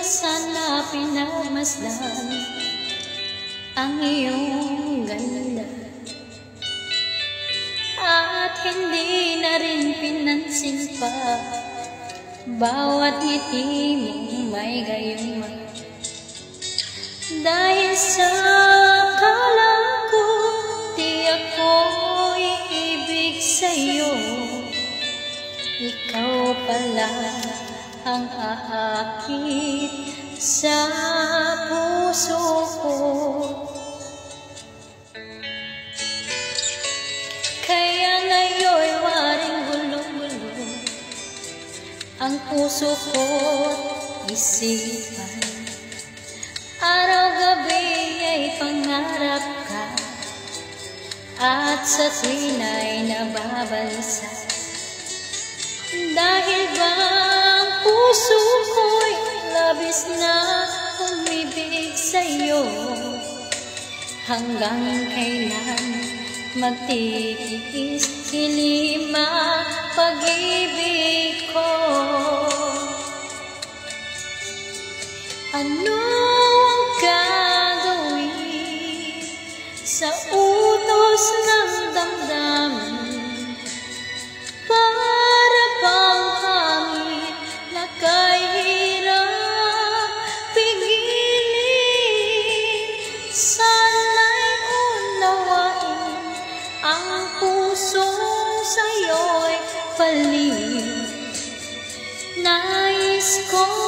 sana pinagmasdan ang iyong ganda, at hindi na rin pinansin pa bawat ngiti mong may gayuma. Dahil sa akala ko di ako iibig sa'yo, ikaw pala ang aakit sa puso ko. Kaya ngayon'y waring gulong-gulong ang puso ko't isipan. Araw-gabi ay pangarap ka, at sa tuwina'y nababalisa. Dahil ba ang puso ko'y labis na umibig sa'yo, hanggang kailan magtitiis hilima pag-ibig ko? Ano ang gagawin sa utos ng damdamin? Para bang hangin na kahirap pigilin? Sana'y unawain ang pusong sa'yo'y baliw. Nais kong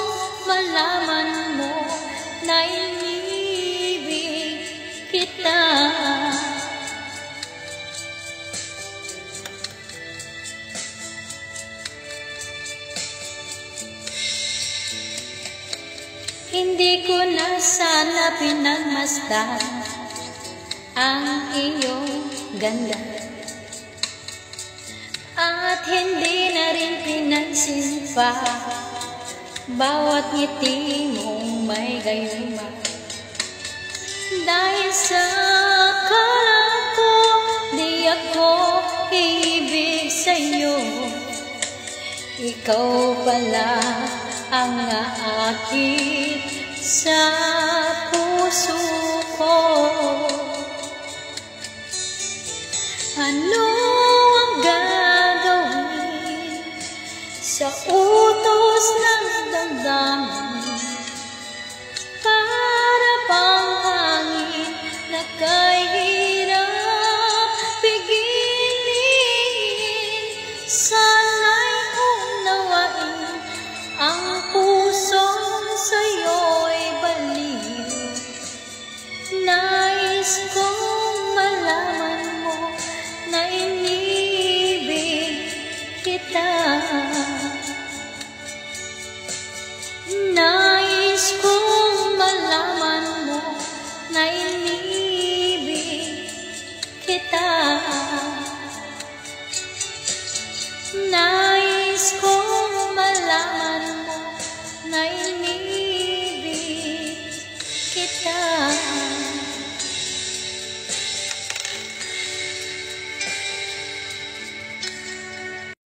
malaman mo na inibig kita. Hindi ko na sana pinagmasdan ang iyong ganda, at hindi na rin pinansin pa bawat ngiti mong may gayuma. Dahil sa akala ko di ako iibig sa'yo, ikaw pala ang aakit sa puso ko. Ano ang gagawin sa utos ng damdamin? Para bang hangin na kahit